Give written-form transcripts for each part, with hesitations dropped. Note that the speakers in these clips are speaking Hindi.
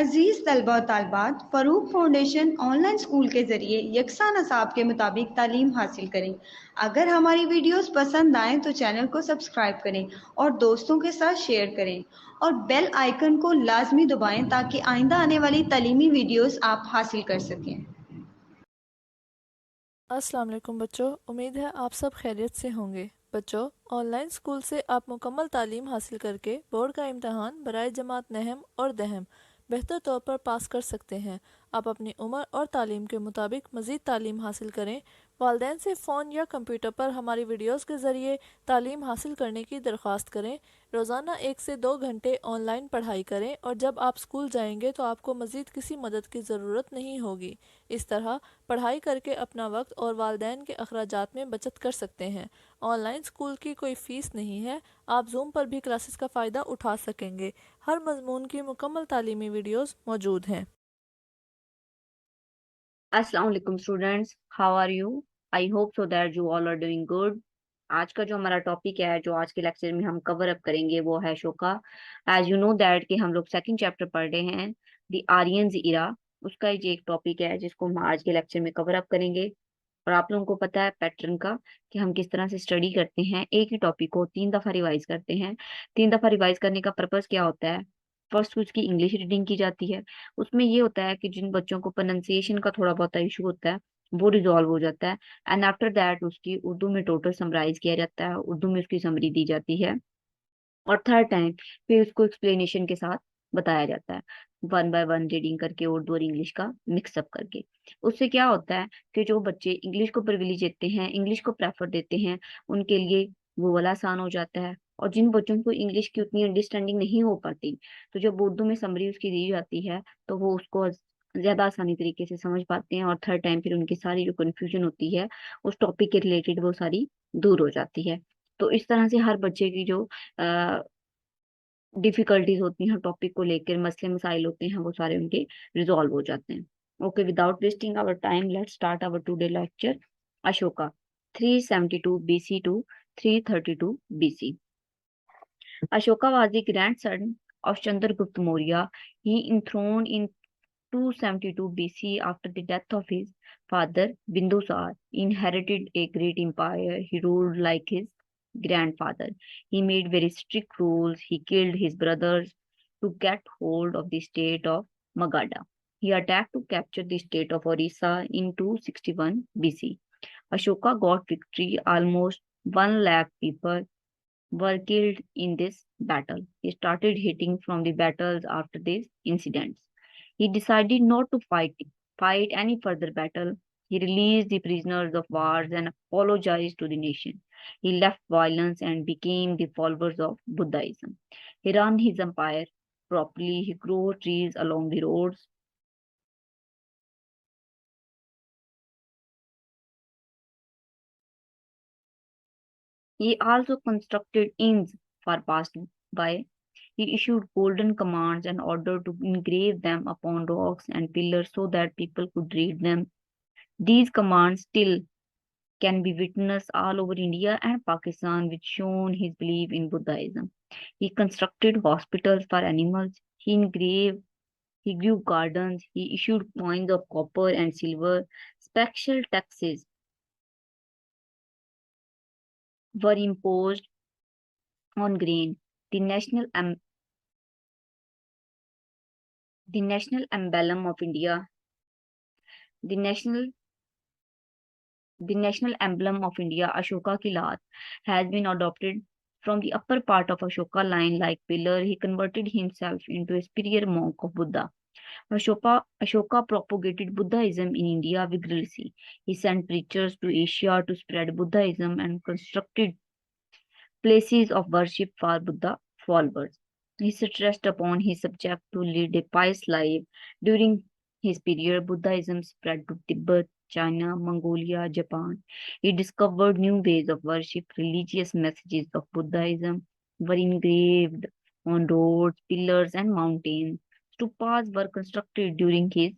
अजीज़ तलबा और तालबात, फ़रूक फाउंडेशन ऑनलाइन स्कूल के ज़रिए यकसा नसाब के मुताबिक तालीम हासिल करें। अगर हमारी वीडियोस पसंद आएँ तो चैनल को सब्सक्राइब करें और दोस्तों के साथ शेयर करें और बेल आइकन को लाजमी दबाएं ताकि आइंदा आने वाली तालीमी वीडियोस आप हासिल कर सकें। अस्सलाम वालेकुम बच्चों, उम्मीद है आप सब खैरियत से होंगे। बच्चों, ऑनलाइन स्कूल से आप मुकम्मल तालीम हासिल करके बोर्ड का इम्तहान बराए जमात नहम और दहम बेहतर तौर पर पास कर सकते हैं। आप अपनी उम्र और तालीम के मुताबिक मज़ीद तालीम हासिल करें। वालिदैन से फ़ोन या कंप्यूटर पर हमारी वीडियोस के ज़रिए तालीम हासिल करने की दरख्वास्त करें। रोज़ाना 1 से 2 घंटे ऑनलाइन पढ़ाई करें और जब आप स्कूल जाएंगे तो आपको मज़ीद किसी मदद की ज़रूरत नहीं होगी। इस तरह पढ़ाई करके अपना वक्त और वालिदैन के अखराजात में बचत कर सकते हैं। ऑनलाइन स्कूल की कोई फ़ीस नहीं है। आप जूम पर भी क्लासेस का फ़ायदा उठा सकेंगे। हर मजमून की मुकम्मल तालीमी वीडियोस मौजूद हैं। अस्सलाम वालेकुम students, how are you? I hope so that you all are doing good. आज का जो हमारा टॉपिक है, जो आज के लेक्चर में हम कवर अप करेंगे, वो है Ashoka. As you know that कि हम लोग सेकंड चैप्टर पढ़ रहे हैं, द आर्यंस इरा। उसका ही एक टॉपिक है जिसको हम आज के लेक्चर में कवर अप करेंगे। और आप लोगों को पता है पैटर्न का कि हम किस तरह से स्टडी करते हैं। एक ही टॉपिक को 3 दफा रिवाइज करते हैं। 3 दफा रिवाइज करने का पर्पस क्या होता है? फर्स्ट उसकी इंग्लिश रीडिंग की जाती है। उसमें ये होता है कि जिन बच्चों को प्रोनाउंसिएशन का थोड़ा बहुत इशू होता है, वो रिजॉल्व हो जाता है। एंड आफ्टर दैट उसकी उर्दू में टोटल समराइज किया जाता है, उर्दू में उसकी समरी दी जाती है। और थर्ड टाइम फिर उसको एक्सप्लेनेशन के साथ बताया जाता है, 1 बाय 1 रीडिंग करके, उर्दू और इंग्लिश का मिक्सअप करके। उससे क्या होता है कि जो बच्चे इंग्लिश को प्रिविलेज देते हैं, इंग्लिश को प्रेफर देते हैं, उनके लिए वो वाला आसान हो जाता है। और जिन बच्चों को इंग्लिश की उतनी अंडरस्टैंडिंग नहीं हो पाती, तो जब उर्दू में समरी उसकी दी जाती है, तो वो उसको ज्यादा आसानी तरीके से समझ पाते हैं। और थर्ड टाइम फिर उनकी सारी जो कंफ्यूजन होती है उस टॉपिक के रिलेटेड, वो सारी दूर हो जाती है। तो इस तरह से हर बच्चे की जो डिफिकल्टीज होती हैं टॉपिक को लेकर, मसले मसाइल होते हैं, वो सारे उनके रिजॉल्व हो जाते हैं। Okay, without wasting our time, let's start our today lecture. Ashoka, 372 BC to 332 BC। Ashoka was the grandson of Chandragupta Maurya. He enthroned in 272 BC after the death of his father Bindusar. He inherited a great empire. He ruled like his grandfather. He made very strict rules. He killed his brothers to get hold of the state of Magadha. He attacked to capture the state of Orissa in 261 BC. Ashoka got victory. Almost 1 lakh people were killed in this battle. He started hitting from the battles after these incidents. He decided not to fight any further battle. He released the prisoners of wars and apologized to the nation. He left violence and became the followers of Buddhism. He ran his empire properly. He grew trees along the roads. He also constructed inns for passers-by. He issued golden commands and ordered to engrave them upon rocks and pillars so that people could read them. These commands still can be witnessed all over India and Pakistan, which shown his belief in Buddhism. He constructed hospitals for animals. He grew gardens. He issued coins of copper and silver. Special taxes were imposed on grain. The national em- the national emblem of India, the national The national emblem of India, Ashoka Kilat, has been adopted from the upper part of Ashoka line like pillar. He converted himself into a superior monk of Buddha. Ashoka propagated Buddhism in India vigorously. He sent preachers to Asia to spread Buddhism and constructed places of worship for Buddha followers. He stressed upon his subjects to lead a pious life. During his period, Buddhism spread to Tibet, China, Mongolia, Japan. He discovered new ways of worship. Religious messages of Buddhism were engraved on roads, pillars, and mountains. Stupas were constructed during his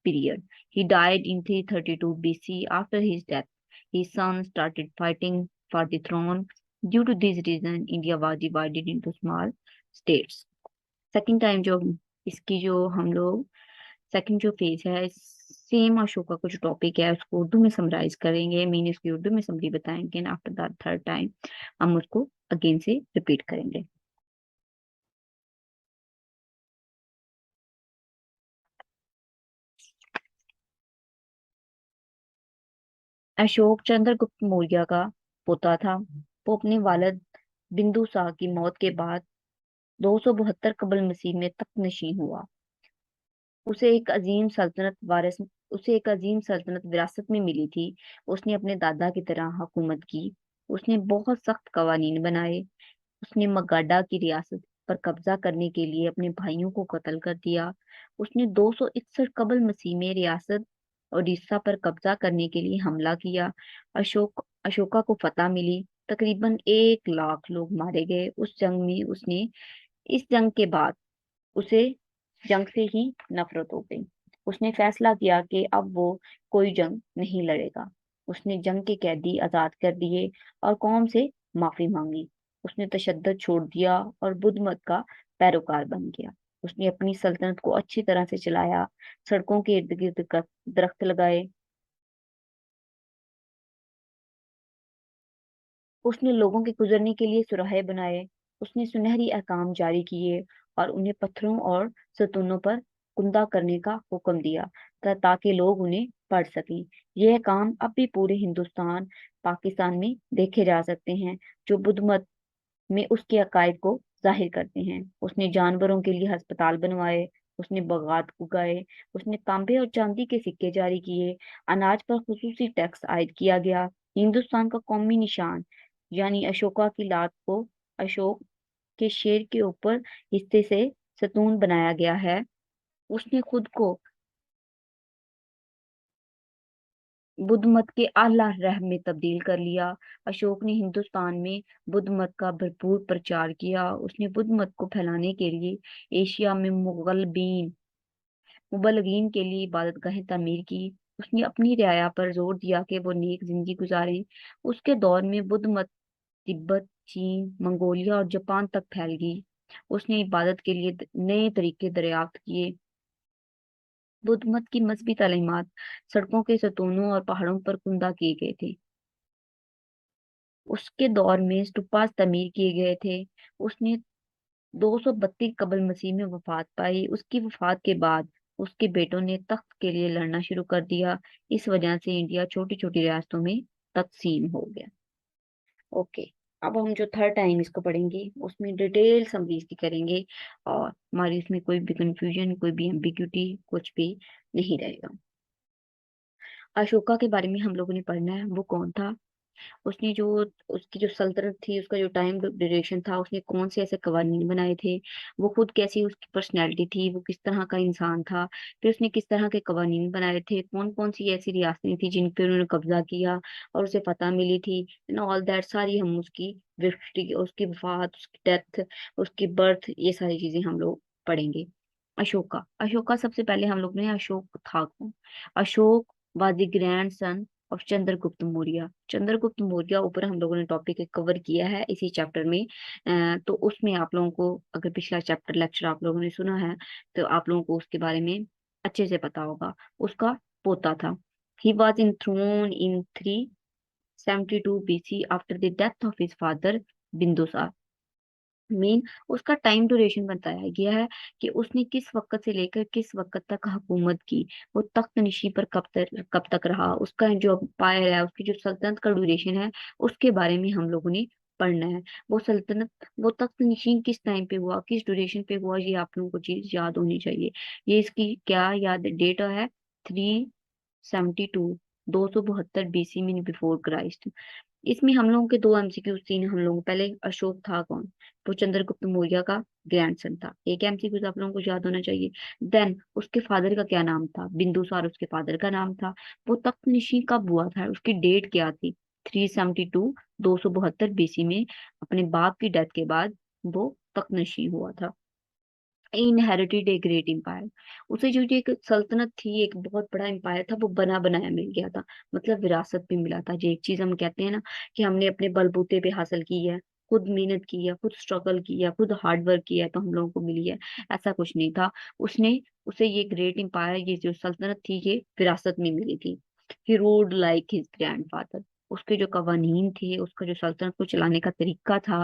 period. He died in 332 BC. After his death, his sons started fighting for the throne. Due to this reason, India was divided into small states. Second time जो इसकी जो हम लोग सेकंड जो फेज है, सेम अशोका का जो टॉपिक है उसको उर्दू में समराइज करेंगे, मीन इसकी उर्दू में समरी बताएंगे, and after that third time हम उसको अगेन से रिपीट करेंगे। अशोक चंद्रगुप्त मौर्य का पोता था। वो अपने वालिद बिंदुसार की मौत के बाद 272 कबल मसीह में तख्तनशी हुआ। उसे एक अजीम सल्तनत वारिस उसे एक अजीम सल्तनत विरासत में मिली थी। उसने अपने दादा की तरह हुकूमत की। उसने बहुत सख्त कवानीन बनाए। उसने मगाडा की रियासत पर कब्जा करने के लिए अपने भाइयों को कत्ल कर दिया। उसने 261 कबल मसीह में रियासत ओडिशा पर कब्जा करने के लिए हमला किया। अशोका को फतह मिली। तकरीबन 1 लाख लोग मारे गए उस जंग में। इस जंग के बाद उसे जंग से ही नफरत हो गई। उसने फैसला किया कि अब वो कोई जंग नहीं लड़ेगा। उसने जंग के कैदी आजाद कर दिए और कौम से माफी मांगी। उसने तशद्दुद छोड़ दिया और बुद्ध मत का पैरोकार बन गया। उसने अपनी सल्तनत को अच्छी तरह से चलाया। सड़कों के इर्द गिर्द दरख्त लगाए। उसने लोगों के गुजरने के लिए सुराहे बनाए। उसने सुनहरी अहकाम जारी किए और उन्हें पत्थरों और सतूनों पर कुंदा करने का हुक्म दिया, ताकि लोग उन्हें पढ़ सकें। यह काम अब भी पूरे हिंदुस्तान, पाकिस्तान में देखे जा सकते हैं, जो बुद्ध मत में उसके अकायद को जाहिर करते हैं। उसने जानवरों के लिए अस्पताल बनवाए। उसने बागात उगाए। उसने तांबे और चांदी के सिक्के जारी किए। अनाज पर खुसूसी टैक्स आयद किया गया। हिंदुस्तान का कौमी निशान यानी अशोका की लात को अशोक के शेर के ऊपर हिस्से से सतून बनाया गया है। उसने खुद को बुद्ध मत के आला रह में तब्दील कर लिया। अशोक ने हिंदुस्तान में बुद्ध मत का भरपूर प्रचार किया। उसने बुद्ध मत को फैलाने के लिए एशिया में मुबल्लिगीन के लिए इबादतगाहें तामीर की। उसने अपनी रियाया पर जोर दिया कि वो नेक जिंदगी गुजारें। उसके दौर में बुद्ध मत तिब्बत, चीन, मंगोलिया और जापान तक फैल गई। उसने इबादत के लिए नए तरीके दरियाफ्त किए। बुद्ध मत की मजहबी तालीमात सड़कों के सतूनों और पहाड़ों पर कुंदा किए गए थे। उसके दौर में स्तूपास तमीर किए गए थे। उसने 232 कबल मसीह में वफात पाई। उसकी वफात के बाद उसके बेटों ने तख्त के लिए लड़ना शुरू कर दिया। इस वजह से इंडिया छोटी छोटी रियासतों में तकसीम हो गया। ओके, अब हम जो थर्ड टाइम इसको पढ़ेंगे उसमें डिटेल समरी इसकी करेंगे, और हमारी इसमें कोई भी कंफ्यूजन, कोई भी एम्बिग्यूटी कुछ भी नहीं रहेगा। अशोका के बारे में हम लोगों ने पढ़ना है, वो कौन था, उसने जो उसकी जो सल्तनत थी, उसका जो टाइम ड्यूरेशन था, उसने कौन से ऐसे कवानीन बनाए थे, वो खुद कैसी उसकी पर्सनैलिटी थी, वो किस तरह का इंसान था, फिर उसने किस तरह के कवानीन बनाए थे, कौन कौन सी ऐसी रियासतें थी जिन पे उन्होंने कब्जा किया और उसे फतह मिली थी, एंड ऑल दैट, सारी हम उसकी हिस्ट्री, उसकी वफात, उसकी डेथ, उसकी बर्थ, ये सारी चीजें हम लोग पढ़ेंगे। अशोका अशोका सबसे पहले हम लोग ने अशोक था कौन। Ashok was the grand son of Chandragupta Maurya. Chandragupta Maurya ऊपर हम लोगों ने टॉपिक कवर किया है इसी चैप्टर में। तो उसमें आप लोगों को, अगर पिछला चैप्टर लेक्चर आप लोगों ने सुना है, तो आप लोगों को उसके बारे में अच्छे से पता होगा। उसका पोता था। He was in throne in 372 BC after the death of his father Bindusara. Main उसका टाइम ड्यूरेशन बताया गया है कि उसने किस वक्त से लेकर किस वक्त तक हुकूमत की, वो तख्त नशी पर कब तक रहा, उसका जो एम्पायर है, उसकी जो सल्तनत का ड्यूरेशन है, उसके बारे में हम लोगों ने पढ़ना है। वो तख्त नशीन किस टाइम पे हुआ, किस ड्यूरेशन पे हुआ, ये आप लोगों को चीज याद होनी चाहिए। ये इसकी क्या याद डेट है, 372, 272 BC मीन बिफोर क्राइस्ट। इसमें हम लोगों के दो एमसीक्यू सीन हम लोगों को, पहले अशोक था कौन, वो चंद्रगुप्त मौर्य का ग्रैंडसन था, एक एमसीक्यू आप लोगों को याद होना चाहिए। देन उसके फादर का क्या नाम था, बिंदुसार उसके फादर का नाम था। वो तख्तनशी कब हुआ था, उसकी डेट क्या थी, 372, 272 BC में अपने बाप की डेथ के बाद वो तख्तनशी हुआ था। इनहेरिटेड ए ग्रेट एम्पायर, उसे जो एक सल्तनत थी, एक बहुत बड़ा एम्पायर था, वो बना बनाया मिल गया था, मतलब विरासत पे मिला था। जो एक चीज हम कहते हैं ना कि हमने अपने बलबूते पे हासिल की है, खुद मेहनत की है, खुद स्ट्रगल की है, खुद हार्ड वर्क किया है तो हम लोगों को मिली है, ऐसा कुछ नहीं था। उसने उसे ये ग्रेट एम्पायर, ये जो सल्तनत थी, ये विरासत में मिली थी। He ruled like his grandfather. उसके जो कवानीन थे, उसका जो सल्तनत को चलाने का तरीका था,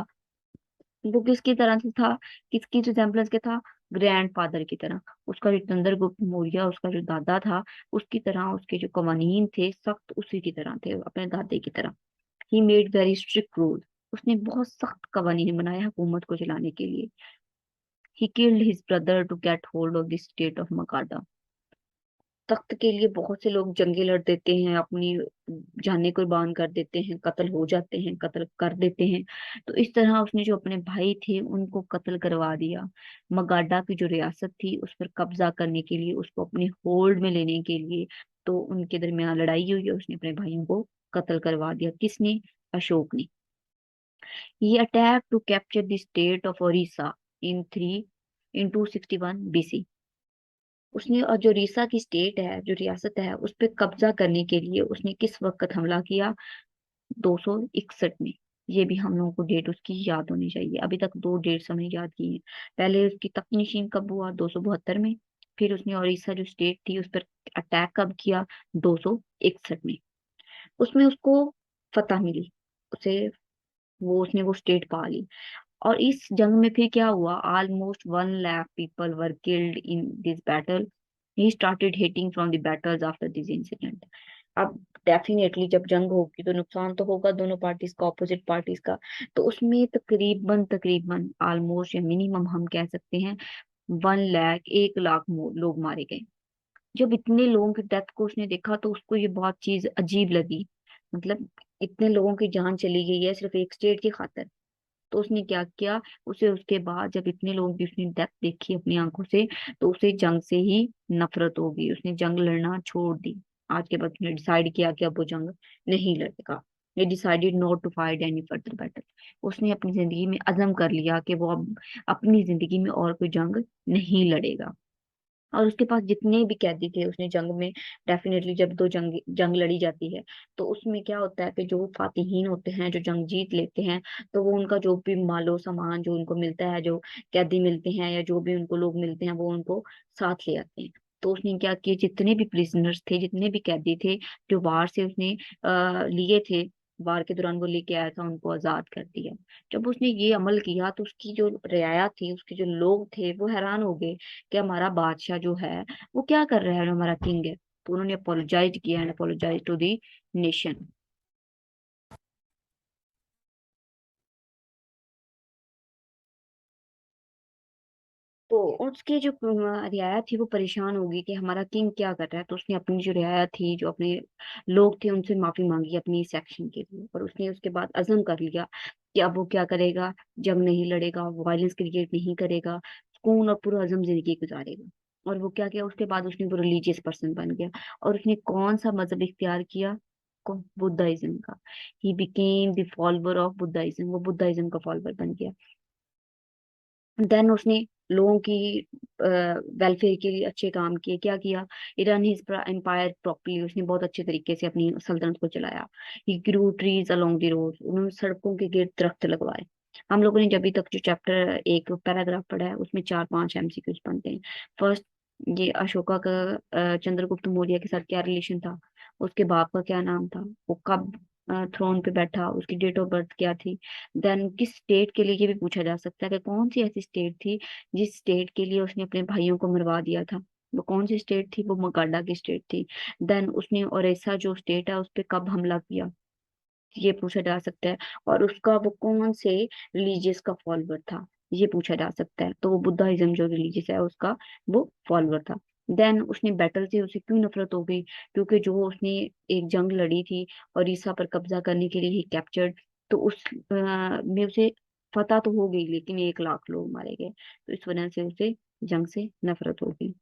वो किसकी तरह से था, किसकी रिजेम्बलेंस के था, ग्रैंडफादर की तरह। उसका जो चंद्रगुप्त मौर्य, उसका जो दादा था, उसकी तरह उसके जो कवानीन थे सख्त उसी की तरह थे, अपने दादे की तरह। He made very strict rule. उसने बहुत सख्त कवानीन बनाया हुकूमत को चलाने के लिए। He killed his brother to get hold of the state of Magadha. तख्त के लिए बहुत से लोग जंगे लड़ देते हैं, अपनी जानें कुर्बान कर देते हैं, कत्ल हो जाते हैं, कत्ल कर देते हैं। तो इस तरह उसने जो अपने भाई थे उनको कत्ल करवा दिया। मगाडा की जो रियासत थी उस पर कब्जा करने के लिए, उसको अपने होल्ड में लेने के लिए, तो उनके दरमियान लड़ाई हुई है, उसने अपने भाइयों को कत्ल करवा दिया। किसने? अशोक ने। He attacked to capture the state of Orissa in 261 BC। उसने, और जो रीसा की स्टेट है, जो रियासत है, उस पर कब्जा करने के लिए उसने किस वक्त हमला किया? 261 में। ये भी हम लोगों को डेट उसकी याद होनी चाहिए। अभी तक दो डेट्स हमने याद की हैं। पहले उसकी तख्तनशीन कब हुआ? 272 में। फिर उसने उड़ीसा जो स्टेट थी उस पर अटैक कब किया? 261 में। उसमें उसको फतह मिली, उसे उसने वो स्टेट पा ली। और इस जंग में फिर क्या हुआ? Almost 1 lakh people were killed in this battle. He started hating from the battles after this incident. अब डेफिनेटली जब जंग होगी तो नुकसान तो होगा दोनों पार्टीज का, ऑपोजिट पार्टीज का। तो उसमें तकरीबन तकरीबन ऑलमोस्ट या मिनिमम हम कह सकते हैं 1 लाख, 1 लाख लोग मारे गए। जब इतने लोगों की डेथ को उसने देखा तो उसको ये बहुत चीज अजीब लगी। मतलब इतने लोगों की जान चली गई है सिर्फ एक स्टेट की खातिर। तो उसने क्या किया? उसे उसके बाद जब इतने लोगों की उसने डेथ देखी अपनी आंखों से, तो उसे जंग से ही नफरत हो गई। उसने जंग लड़ना छोड़ दी। आज के बाद उसने डिसाइड किया कि अब वो जंग नहीं लड़ेगा। ये decided not to fight any further battle. उसने अपनी जिंदगी में अज़म कर लिया कि वो अब अपनी जिंदगी में और कोई जंग नहीं लड़ेगा। और उसके पास जितने भी कैदी थे उसने जंग में, डेफिनेटली जब दो जंग जंग लड़ी जाती है तो उसमें क्या होता है कि जो फातिहीन होते हैं, जो जंग जीत लेते हैं, तो वो उनका जो भी मालो सामान जो उनको मिलता है, जो कैदी मिलते हैं या जो भी उनको लोग मिलते हैं, वो उनको साथ ले आते हैं। तो उसने क्या किया, जितने भी प्रिजनर्स थे, जितने भी कैदी थे जो वार से उसने लिए थे, वार के दौरान वो लेके आया था, उनको आजाद कर दिया। जब उसने ये अमल किया तो उसकी जो रियाया थी, उसके जो लोग थे, वो हैरान हो गए कि हमारा बादशाह जो है वो क्या कर रहा है, जो हमारा किंग है। तो उन्होंने अपोलोजाइज किया, and apologise to the nation. तो उसके जो रियाया थी वो परेशान हो गई कि हमारा किंग क्या कर रहा है। तो उसने अपनी जो रियाया थी, जो अपने लोग थे, उनसे माफी मांगी अपनी सेक्शन के लिए। और उसने उसके बाद अज़म कर लिया कि अब वो क्या करेगा, जंग नहीं लड़ेगा, वायलेंस क्रिएट नहीं करेगा, सुकून और पूरा अज़म जिंदगी गुजारेगा। और वो क्या किया, उसके बाद उसने वो रिलीजियस पर्सन बन गया। और उसने कौन सा मजहब इख्तियार किया? बुद्धाइज्म का। He became the follower of Buddhism. वो बुद्धाइज्म का फॉलोअर बन गया। देन उसने लोगों की वेलफेयर के लिए अच्छे काम किए। क्या किया? Run his empire properly. उसने बहुत अच्छे तरीके से अपनी सल्तनत को चलाया। He grew trees along the road. उन्होंने सड़कों के गिर्द दरख्त लगवाए। हम लोगों ने जब अभी तक जो चैप्टर एक पैराग्राफ पढ़ा है उसमें 4-5 एमसीक्यूज बनते हैं। फर्स्ट, ये अशोका का चंद्रगुप्त मौर्य के साथ क्या रिलेशन था, उसके बाप का क्या नाम था, वो कब थ्रोन पे बैठा, उसकी डेट ऑफ बर्थ क्या थी। देन किस स्टेट के लिए, ये भी पूछा जा सकता है कि कौन सी ऐसी स्टेट थी जिस स्टेट के लिए उसने अपने भाइयों को मरवा दिया था। वो कौन सी स्टेट थी? वो मकाडा की स्टेट थी। देन उसने ओरेसा जो स्टेट है उस पे कब हमला किया, ये पूछा जा सकता है। और उसका वो कौन से रिलीजियस का फॉलोअर था, ये पूछा जा सकता है। तो वो बुद्धाइज्म जो रिलीजियस है उसका वो फॉलोअर था। देन उसने बैटल से उसे क्यों नफरत हो गई? क्योंकि जो उसने एक जंग लड़ी थी और ईसा पर कब्जा करने के लिए ही कैप्चर्ड, तो उस में उसे फतह तो हो गई लेकिन 1 लाख लोग मारे गए। तो इस वजह से उसे जंग से नफरत हो गई।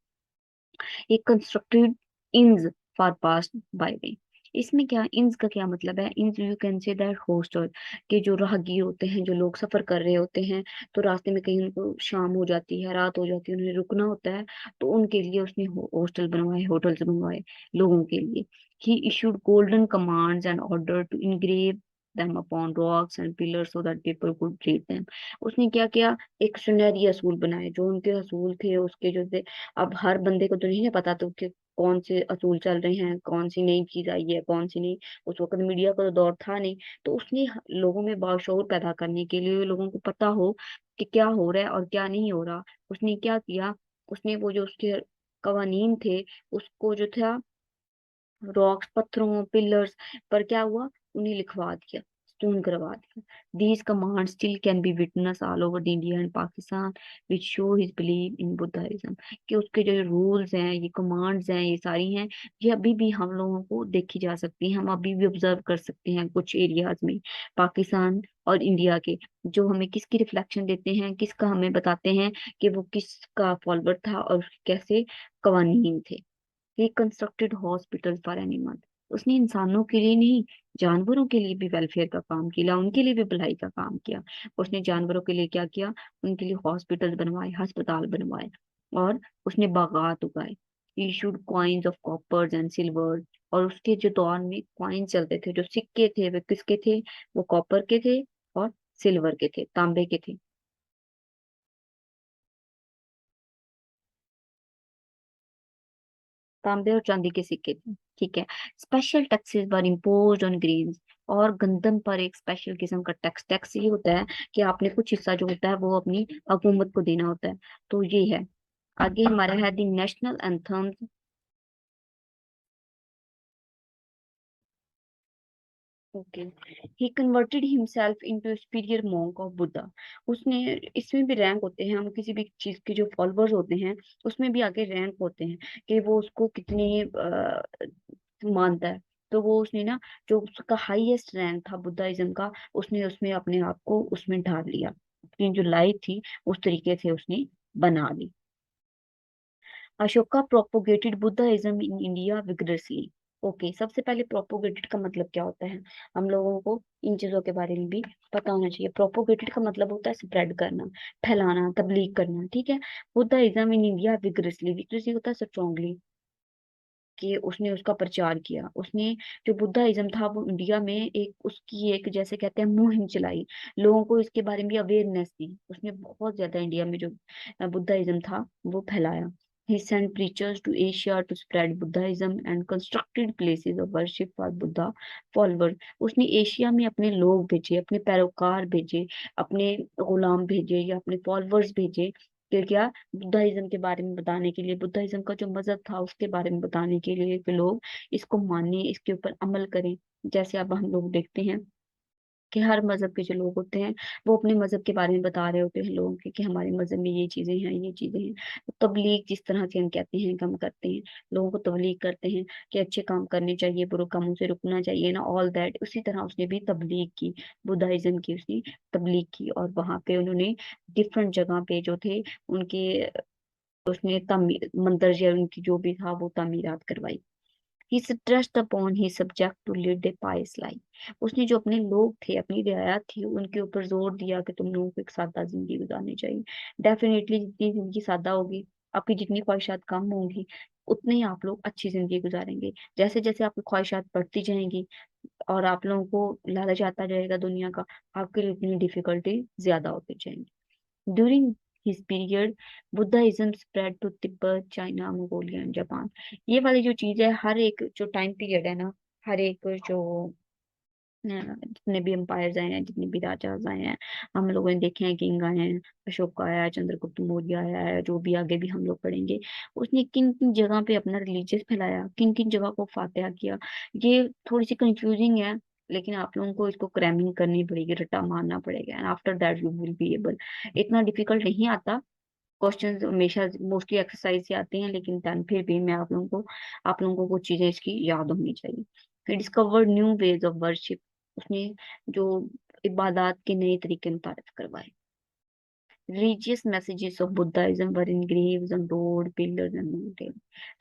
एक कंस्ट्रक्टेड इंस फॉर पास बाय वे। इसमें क्या, इंस का क्या मतलब है? इंस you can say that hostel, के जो राहगीर होते हैं, जो लोग सफर कर रहे होते हैं, तो रास्ते में कहीं उनको शाम हो जाती है, रात हो जाती है, उन्हें रुकना होता है, तो उनके लिए उसने हॉस्टल बनवाए, होटल्स बनवाए लोगों के लिए। He issued golden commands and order to engrave them upon rocks and pillars so that people could read them. उसने क्या किया, एक सुनहरी असूल बनाए, जो उनके असूल थे उसके जो थे। अब हर बंदे को तो नहीं ना पता तो कि कौन से असूल चल रहे हैं, कौन सी नई चीज आई है, कौन सी नहीं। उस वक्त मीडिया का तो दौर था नहीं, तो उसने लोगों में बाशऊर पैदा करने के लिए, लोगों को पता हो कि क्या हो रहा है और क्या नहीं हो रहा, उसने क्या किया, उसने वो जो उसके कवानीन थे उसको जो था रॉक्स, पत्थरों, पिलर्स पर क्या हुआ, उन्हें लिखवा दिया, स्टोन करवा दिया। These command still can be witness all over the India and Pakistan which show his believe in Buddhism. कि उसके जो रूल्स हैं, ये कमांड्स हैं, ये सारी हैं, ये अभी भी हम लोगों को देखी जा सकती हैं, हम अभी भी ऑब्जर्व कर सकते हैं कुछ एरियाज में पाकिस्तान और इंडिया के, जो हमें किसकी रिफ्लेक्शन देते हैं, किसका हमें बताते हैं कि वो किसका फॉलोअर था और कैसे कवानीन थे। ही कंस्ट्रक्टेड हॉस्पिटल फॉर एनिमल। उसने इंसानों के लिए नहीं, जानवरों के लिए भी वेलफेयर का काम किया, उनके लिए भी भलाई का काम किया। उसने जानवरों के लिए क्या किया, उनके लिए हॉस्पिटल बनवाए, अस्पताल बनवाए, और उसने बागात उगाए। Issued coins of coppers and silver. और उसके जो दौर में कॉइन चलते थे, जो सिक्के थे, वे किसके थे, वो कॉपर के थे और सिल्वर के थे, तांबे के थे। तांबे और चांदी के सिक्के थे, ठीक है। Special taxes were imposed on grains. और गंदम पर एक स्पेशल किस्म का टैक्स, टैक्स ये होता है कि आपने कुछ हिस्सा जो होता है वो अपनी हुकूमत को देना होता है, तो ये है। आगे हमारा है the national anthem. Okay. He converted himself into superior monk of Buddha. उसने, इसमें भी रैंक होते हैं, हम किसी भी चीज के जो फॉलोअर्स होते हैं उसमें भी आगे रैंक होते हैं कि वो उसको कितने मानता है। तो वो उसने ना, जो उसका हाईएस्ट रैंक था बुद्धाइज्म का, उसने उसमें अपने आप को उसमें ढाल लिया, अपनी जो लाइफ थी उस तरीके से उसने बना ली। Ashoka propagated Buddhism in India vigorously. Okay, सबसे पहले प्रोपोगेटेड का मतलब क्या होता है, हम लोगों को इन चीजों के बारे में भी पता होना चाहिए। प्रोपोगेटेड का मतलब होता है स्प्रेड करना, फैलाना, तबलीग करना, ठीक है। बुद्धाइज्म इन इंडिया विग्रसली, विग्रसली होता है स्ट्रांगली, कि उसने उसका प्रचार किया। उसने, जो बुद्धाइज्म था वो इंडिया में एक, उसकी एक जैसे कहते हैं मुहिम चलाई, लोगों को इसके बारे में अवेयरनेस दी। उसने बहुत ज्यादा इंडिया में जो बुद्धाइज्म था वो फैलाया। He sent preachers to Asia to spread Buddhism and constructed places of worship for Buddha followers. उसने एशिया में अपने लोग भेजे, अपने पैरोकार भेजे, अपने गुलाम भेजे या अपने फॉलोअर्स भेजे, कि क्या, बुद्धाइज्म के बारे में बताने के लिए, बुद्धाइज्म का जो मजहब था उसके बारे में बताने के लिए कि लोग इसको माने, इसके ऊपर अमल करें। जैसे अब हम लोग देखते हैं कि हर मजहब के जो लोग होते हैं वो अपने मजहब के बारे में बता रहे होते हैं लोगों के, कि हमारे मजहब में ये चीजें हैं, ये चीजें हैं। तो तबलीग जिस तरह से हम कहते हैं कि हम करते हैं, लोगों को तबलीग करते हैं कि अच्छे काम करने चाहिए, बुरे कामों से रुकना चाहिए ना, ऑल दैट। उसी तरह उसने भी तबलीग की, बुद्धाइज्म की उसने तबलीग की, और वहां पे उन्होंने डिफरेंट जगह पे जो थे उनके, उसने तमीर मंदिर या उनकी जो भी था वो तमीरात करवाई। ही stressed upon his subject to lead a pious life। उसने जो अपने लोग थे, अपनी रियायत थी, उनके ऊपर जोर दिया कि तुम लोगों को एक सादा जिंदगी गुजारनी चाहिए। डेफिनेटली जितनी जिंदगी सादा होगी, आपकी जितनी ख्वाहिशात कम होंगी, उतने ही आप लोग अच्छी जिंदगी गुजारेंगे। जैसे जैसे आपकी ख्वाहिशात बढ़ती जाएंगी और आप लोगों को लालच आता जाएगा दुनिया का, आपके लिए उतनी डिफिकल्टी ज्यादा होती जाएंगी। During his period, Buddhism spread to Tibet, China, Mongolia and Japan. ये वाली जो चीज है, हर एक जो टाइम पीरियड है ना, हर एक जो जितने भी एम्पायर्स आए हैं, जितने भी राजा आए हैं, हम लोगों ने देखे हैं, किंग आए हैं, अशोक आया है, चंद्रगुप्त मौर्य आया है, जो भी आगे भी हम लोग पढ़ेंगे। उसने किन किन जगह पे अपना रिलीजियस फैलाया, किन किन जगह को फातेहा किया, ये थोड़ी सी कंफ्यूजिंग है, लेकिन आप लोगों को इसको क्रैमिंग करनी पड़ेगी, रट्टा मारना पड़ेगा, and after that you will be able. इतना डिफिकल्ट नहीं आता, क्वेश्चंस हमेशा मोस्टली एक्सरसाइज से आते हैं, लेकिन देन फिर भी मैं आप लोगों को कुछ चीजें इसकी याद होनी चाहिए। फिर discovered new ways of worship. उसने जो इबादत के नए तरीके मुतारिफ करवाए। Religious messages of Buddhism were engraved on road, pillars and mountain।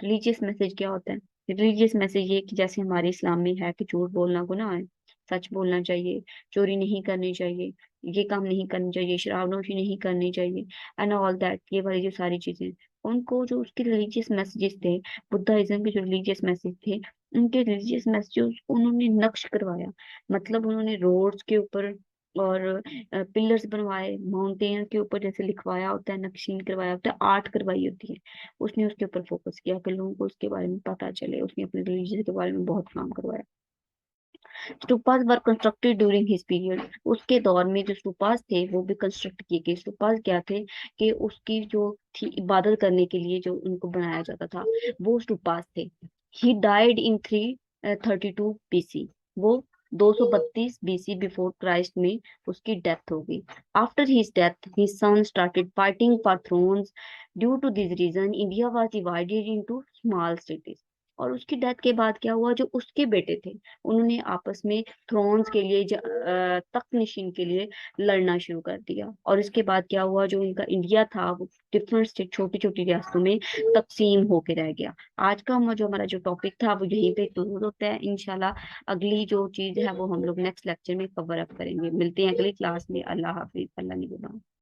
Religious message क्या होता है, रिलीजियस मैसेज ये कि जैसे हमारे इस्लाम में है कि झूठ बोलना गुनाह है, सच बोलना चाहिए, चोरी नहीं करनी चाहिए, ये काम नहीं करनी चाहिए, शराबनोशी नहीं करनी चाहिए एंड ऑल दैट, ये वाली जो सारी चीजें। उनको जो उसके रिलीजियस मैसेजेस थे, बुद्धाइज्म के जो रिलीजियस मैसेज थे, उनके रिलीजियस मैसेजेस उन्होंने नक्श करवाया। मतलब उन्होंने रोड्स के ऊपर और पिलर्स बनवाए, माउंटेन के ऊपर जैसे लिखवाया होता है, नक्शीन करवाया होता है, आर्ट करवाई होती है, उसने उसके ऊपर फोकस किया कि लोगों को उसके बारे में पता चले। उसने अपने रिलीजन के बारे में बहुत काम करवाया। स्तूपास वर कंस्ट्रक्टेड ड्यूरिंग हिज पीरियड। उसके दौर में जो स्तूपास थे वो भी कंस्ट्रक्ट किए गए। स्तूपास क्या थे कि उसकी जो थी इबादत करने के लिए जो उनको बनाया जाता था, वो स्तूपास थे। He died in 332 BC। वो 232 BC बिफोर क्राइस्ट में उसकी डेथ हो गई। After his death his son started fighting for thrones. Due to this reason India was divided into small cities. और उसकी डेथ के बाद क्या हुआ, जो उसके बेटे थे उन्होंने आपस में थ्रोन्स के लिए, तख्त नशीन के लिए लड़ना शुरू कर दिया। और इसके बाद क्या हुआ, जो उनका इंडिया था वो डिफरेंट स्टेट, छोटी छोटी रियासतों में तकसीम होके रह गया। आज का जो हमारा जो टॉपिक था वो यहीं पे क्लोज होता है। इंशाल्लाह अगली जो चीज है वो हम लोग नेक्स्ट लेक्चर में कवर अप करेंगे। मिलते हैं अगली क्लास में। अल्लाह हाफिज, अल्लाह निगहबान।